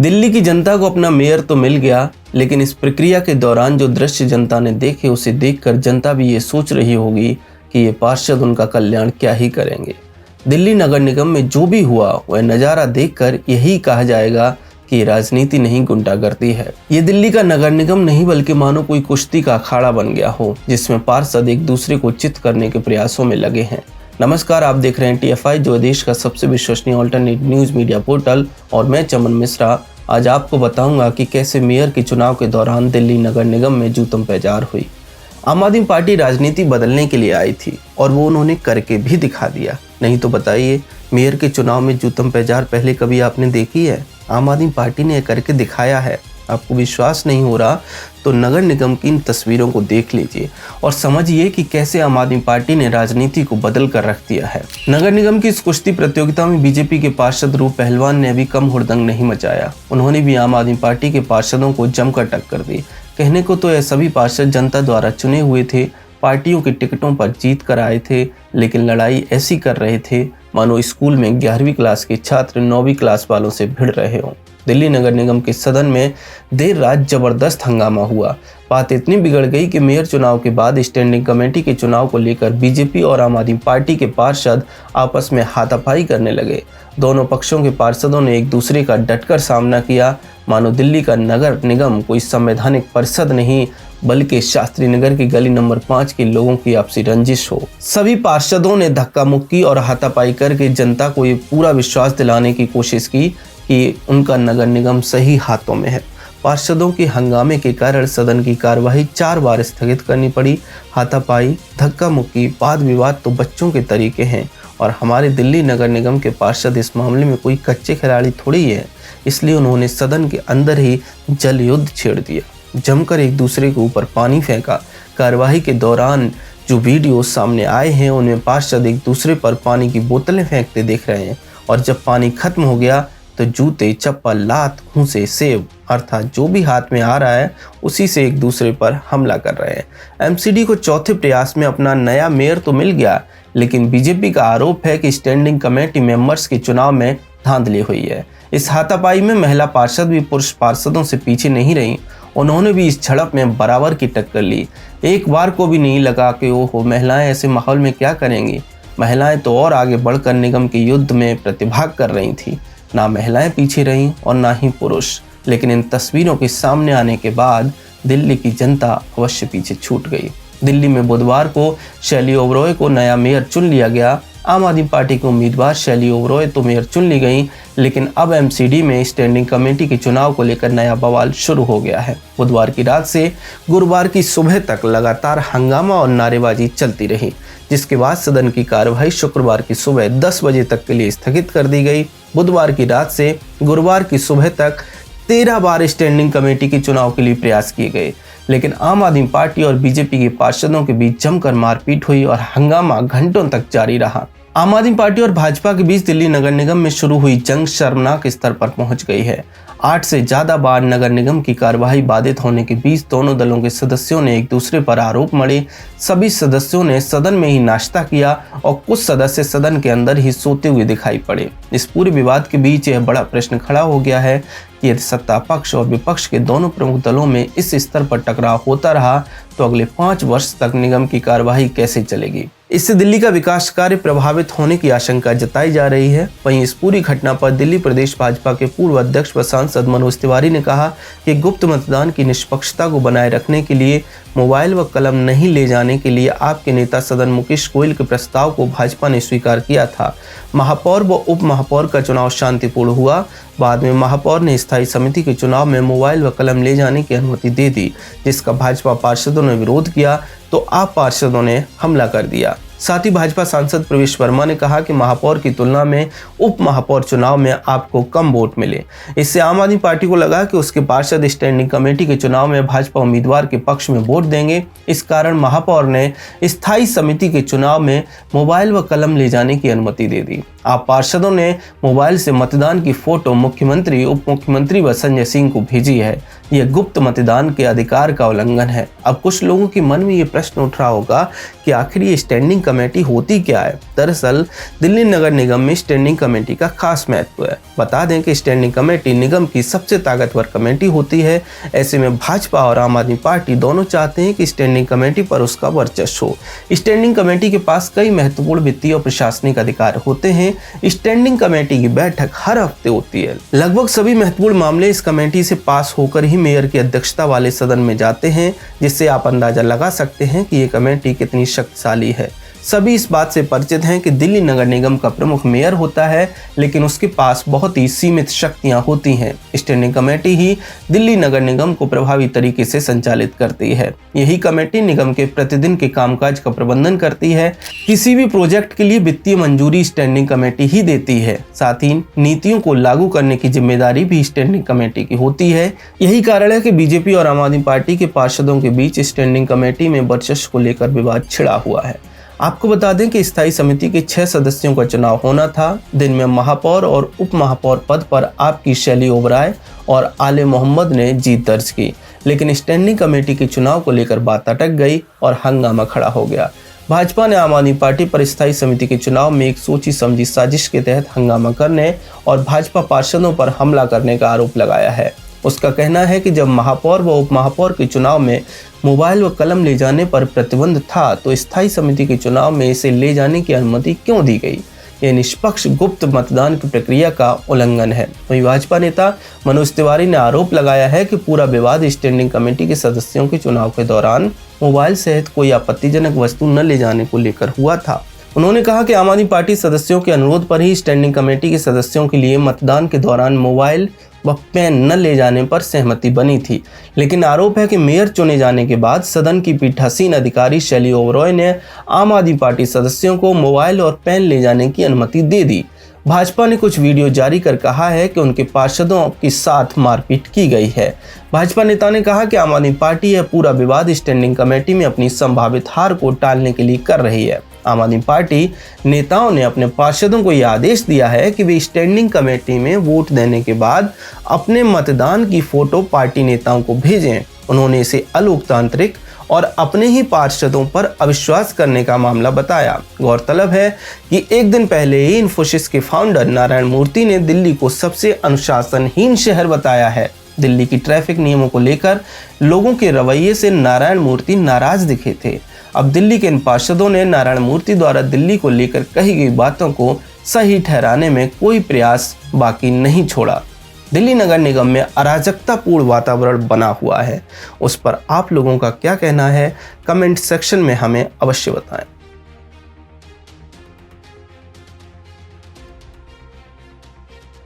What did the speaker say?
दिल्ली की जनता को अपना मेयर तो मिल गया, लेकिन इस प्रक्रिया के दौरान जो दृश्य जनता ने देखे उसे देखकर जनता भी ये सोच रही होगी कि ये पार्षद उनका कल्याण क्या ही करेंगे। दिल्ली नगर निगम में जो भी हुआ वह नज़ारा देखकर यही कहा जाएगा कि राजनीति नहीं गुंडागर्दी है। ये दिल्ली का नगर निगम नहीं बल्कि मानो कोई कुश्ती का अखाड़ा बन गया हो, जिसमें पार्षद एक दूसरे को चित करने के प्रयासों में लगे हैं। नमस्कार, आप देख रहे हैं TFI, जो देश का सबसे विश्वसनीय ऑल्टरनेट न्यूज मीडिया पोर्टल, और मैं चमन मिश्रा। आज आपको बताऊंगा कि कैसे मेयर के चुनाव के दौरान दिल्ली नगर निगम में जूतम पेजार हुई। आम आदमी पार्टी राजनीति बदलने के लिए आई थी और वो उन्होंने करके भी दिखा दिया। नहीं तो बताइए, मेयर के चुनाव में जूतम पेजार पहले कभी आपने देखी है? आम आदमी पार्टी ने करके दिखाया है। आपको विश्वास नहीं हो रहा तो नगर निगम की इन तस्वीरों को देख लीजिए और समझिए कि कैसे आम आदमी पार्टी ने राजनीति को बदल कर रख दिया है। नगर निगम की इस कुश्ती प्रतियोगिता में बीजेपी के पार्षद रूप पहलवान ने भी कम हुड़दंग नहीं मचाया। उन्होंने भी आम आदमी पार्टी के पार्षदों को जमकर टक्कर दी। कहने को तो यह सभी पार्षद जनता द्वारा चुने हुए थे, पार्टियों के टिकटों पर जीत कर आए थे, लेकिन लड़ाई ऐसी कर रहे थे मानो स्कूल में 11वीं क्लास के छात्र 9वीं क्लास वालों से भिड़ रहे हों। दिल्ली नगर निगम के सदन में देर रात जबरदस्त हंगामा हुआ। बात इतनी बिगड़ गई कि मेयर चुनाव के बाद स्टैंडिंग कमेटी के चुनाव को लेकर बीजेपी और आम आदमी पार्टी के पार्षद आपस में हाथापाई करने लगे। दोनों पक्षों के पार्षदों ने एक दूसरे का डटकर सामना किया, मानो दिल्ली का नगर निगम कोई संवैधानिक परिषद नहीं बल्कि शास्त्री नगर की गली नंबर 5 के लोगों की आपसी रंजिश हो। सभी पार्षदों ने धक्का मुक्की और हाथापाई करके जनता को ये पूरा विश्वास दिलाने की कोशिश की कि उनका नगर निगम सही हाथों में है। पार्षदों के हंगामे के कारण सदन की कार्यवाही 4 बार स्थगित करनी पड़ी। हाथापाई, धक्का मुक्की, वाद विवाद तो बच्चों के तरीके हैं और हमारे दिल्ली नगर निगम के पार्षद इस मामले में कोई कच्चे खिलाड़ी थोड़ी है। इसलिए उन्होंने सदन के अंदर ही जल युद्ध छेड़ दिया, जमकर एक दूसरे के ऊपर पानी फेंका। कार्यवाही के दौरान जो वीडियो सामने आए हैं उनमें पार्षद एक दूसरे पर पानी की बोतलें फेंकते दिख रहे हैं और जब पानी खत्म हो गया तो जूते, चप्पल, लात, घूंसे, सेब अर्थात जो भी हाथ में आ रहा है उसी से एक दूसरे पर हमला कर रहे हैं। MCD को चौथे प्रयास में अपना नया मेयर तो मिल गया, लेकिन बीजेपी का आरोप है कि स्टैंडिंग कमेटी मेंबर्स के चुनाव में धांधली हुई है। इस हाथापाई में महिला पार्षद भी पुरुष पार्षदों से पीछे नहीं रही। उन्होंने भी इस झड़प में बराबर की टक्कर ली। एक बार को भी नहीं लगा कि ओहो, महिलाएं ऐसे माहौल में क्या करेंगी। महिलाएं तो और आगे बढ़कर निगम के युद्ध में प्रतिभाग कर रही थी। ना महिलाएं पीछे रहीं और ना ही पुरुष। लेकिन इन तस्वीरों के सामने आने के बाद दिल्ली की जनता अवश्य पीछे छूट गई। दिल्ली में बुधवार को शैली ओबरॉय को नया मेयर चुन लिया गया। आम आदमी पार्टी के उम्मीदवार शैली ओबरॉय तो मेयर चुन ली गई, लेकिन अब MCD में स्टैंडिंग कमेटी के चुनाव को लेकर नया बवाल शुरू हो गया है। बुधवार की रात से गुरुवार की सुबह तक लगातार हंगामा और नारेबाजी चलती रही, जिसके बाद सदन की कार्यवाही शुक्रवार की सुबह 10 बजे तक के लिए स्थगित कर दी गई। बुधवार की रात से गुरुवार की सुबह तक 13 बार स्टैंडिंग कमेटी के चुनाव के लिए प्रयास किए गए, लेकिन आम आदमी पार्टी और बीजेपी के पार्षदों के बीच जमकर मारपीट हुई और हंगामा घंटों तक जारी रहा। आम आदमी पार्टी और भाजपा के बीच दिल्ली नगर निगम में शुरू हुई जंग शर्मनाक स्तर पर पहुंच गई है। 8 से ज्यादा बार नगर निगम की कार्यवाही बाधित होने के बीच दोनों दलों के सदस्यों ने एक दूसरे पर आरोप मढ़े। सभी सदस्यों ने सदन में ही नाश्ता किया और कुछ सदस्य सदन के अंदर ही सोते हुए दिखाई पड़े। इस पूरे विवाद के बीच यह बड़ा प्रश्न खड़ा हो गया है कि यदि सत्ता पक्ष और विपक्ष के दोनों प्रमुख दलों में इस स्तर पर टकराव होता रहा तो अगले 5 वर्ष तक निगम की कार्यवाही कैसे चलेगी। इससे दिल्ली का विकास कार्य प्रभावित होने की आशंका जताई जा रही है। वहीं इस पूरी घटना पर दिल्ली प्रदेश भाजपा के पूर्व अध्यक्ष व सांसद मनोज तिवारी ने कहा कि गुप्त मतदान की निष्पक्षता को बनाए रखने के लिए मोबाइल व कलम नहीं ले जाने के लिए आपके नेता सदन मुकेश गोयल के प्रस्ताव को भाजपा ने स्वीकार किया था। महापौर व उप महापौर का चुनाव शांतिपूर्ण हुआ। बाद में महापौर ने स्थायी समिति के चुनाव में मोबाइल व कलम ले जाने की अनुमति दे दी, जिसका भाजपा पार्षदों ने विरोध किया तो आप पार्षदों ने हमला कर दिया। साथ ही भाजपा सांसद प्रवेश वर्मा ने कहा कि महापौर की तुलना में उप महापौर चुनाव में आपको कम वोट मिले। इससे आम आदमी पार्टी को लगा कि उसके पार्षद स्टैंडिंग कमेटी के चुनाव में भाजपा उम्मीदवार के पक्ष में वोट देंगे। इस कारण महापौर ने स्थायी समिति के चुनाव में मोबाइल व कलम ले जाने की अनुमति दे दी। आप पार्षदों ने मोबाइल से मतदान की फोटो मुख्यमंत्री, उप मुख्यमंत्री व संजय सिंह को भेजी है। यह गुप्त मतदान के अधिकार का उल्लंघन है। अब कुछ लोगों के मन में ये प्रश्न उठ रहा होगा कि आखिर ये स्टैंडिंग कमेटी होती क्या है। दरअसल दिल्ली नगर निगम में स्टैंडिंग कमेटी का खास महत्व है। बता दें कि स्टैंडिंग कमेटी निगम की सबसे ताकतवर कमेटी होती है। ऐसे में भाजपा और आम आदमी पार्टी दोनों चाहते हैं कि स्टैंडिंग कमेटी पर उसका वर्चस्व हो। स्टैंडिंग कमेटी के पास कई महत्वपूर्ण वित्तीय और प्रशासनिक अधिकार होते हैं। स्टैंडिंग कमेटी की बैठक हर हफ्ते होती है। लगभग सभी महत्वपूर्ण मामले इस कमेटी से पास होकर ही मेयर की अध्यक्षता वाले सदन में जाते हैं, जिससे आप अंदाजा लगा सकते हैं कि ये कमेटी कितनी शक्तिशाली है। सभी इस बात से परिचित हैं कि दिल्ली नगर निगम का प्रमुख मेयर होता है, लेकिन उसके पास बहुत ही सीमित शक्तियां होती हैं। स्टैंडिंग कमेटी ही दिल्ली नगर निगम को प्रभावी तरीके से संचालित करती है। यही कमेटी निगम के प्रतिदिन के कामकाज का प्रबंधन करती है। किसी भी प्रोजेक्ट के लिए वित्तीय मंजूरी स्टैंडिंग कमेटी ही देती है। साथ ही नीतियों को लागू करने की जिम्मेदारी भी स्टैंडिंग कमेटी की होती है। यही कारण है कि बीजेपी और आम आदमी पार्टी के पार्षदों के बीच स्टैंडिंग कमेटी में वर्चस्व को लेकर विवाद छिड़ा हुआ है। आपको बता दें कि स्थायी समिति के 6 सदस्यों का चुनाव होना था। दिन में महापौर और उप महापौर पद पर आपकी शैली ओबराय और आले मोहम्मद ने जीत दर्ज की, लेकिन स्टैंडिंग कमेटी के चुनाव को लेकर बात अटक गई और हंगामा खड़ा हो गया। भाजपा ने आम आदमी पार्टी पर स्थायी समिति के चुनाव में एक सोची समझी साजिश के तहत हंगामा करने और भाजपा पार्षदों पर हमला करने का आरोप लगाया है। उसका कहना है कि जब महापौर व उप महापौर के चुनाव में मोबाइल व कलम ले जाने पर प्रतिबंध था, तो स्थायी समिति के चुनाव में इसे ले जाने की अनुमति क्यों दी गई। यह निष्पक्ष गुप्त मतदान की प्रक्रिया का उल्लंघन है। वहीं भाजपा नेता मनोज तिवारी ने आरोप लगाया है कि पूरा विवाद स्टैंडिंग कमेटी के सदस्यों के चुनाव के दौरान मोबाइल सहित कोई आपत्तिजनक वस्तु न ले जाने को लेकर हुआ था। उन्होंने कहा कि आम आदमी पार्टी सदस्यों के अनुरोध पर ही स्टैंडिंग कमेटी के सदस्यों के लिए मतदान के दौरान मोबाइल व पेन न ले जाने पर सहमति बनी थी, लेकिन आरोप है कि मेयर चुने जाने के बाद सदन की पीठासीन अधिकारी शैली ओबराय ने आम आदमी पार्टी सदस्यों को मोबाइल और पेन ले जाने की अनुमति दे दी। भाजपा ने कुछ वीडियो जारी कर कहा है कि उनके पार्षदों के साथ मारपीट की गई है। भाजपा नेता ने कहा कि आम आदमी पार्टी यह पूरा विवाद स्टैंडिंग कमेटी में अपनी संभावित हार को टालने के लिए कर रही है। आम आदमी पार्टी नेताओं ने अपने पार्षदों को यह आदेश दिया है कि वे स्टैंडिंग कमेटी में वोट देने के बाद अपने मतदान की फोटो पार्टी नेताओं को भेजें। उन्होंने इसे अलोकतांत्रिक और अपने ही पार्षदों पर अविश्वास करने का मामला बताया। गौरतलब है कि एक दिन पहले ही इन्फोसिस के फाउंडर नारायण मूर्ति ने दिल्ली को सबसे अनुशासनहीन शहर बताया है। दिल्ली की ट्रैफिक नियमों को लेकर लोगों के रवैये से नारायण मूर्ति नाराज दिखे थे। अब दिल्ली के इन पार्षदों ने नारायण मूर्ति द्वारा दिल्ली को लेकर कही गई बातों को सही ठहराने में कोई प्रयास बाकी नहीं छोड़ा। दिल्ली नगर निगम में अराजकतापूर्ण वातावरण बना हुआ है। उस पर आप लोगों का क्या कहना है, कमेंट सेक्शन में हमें अवश्य बताएं।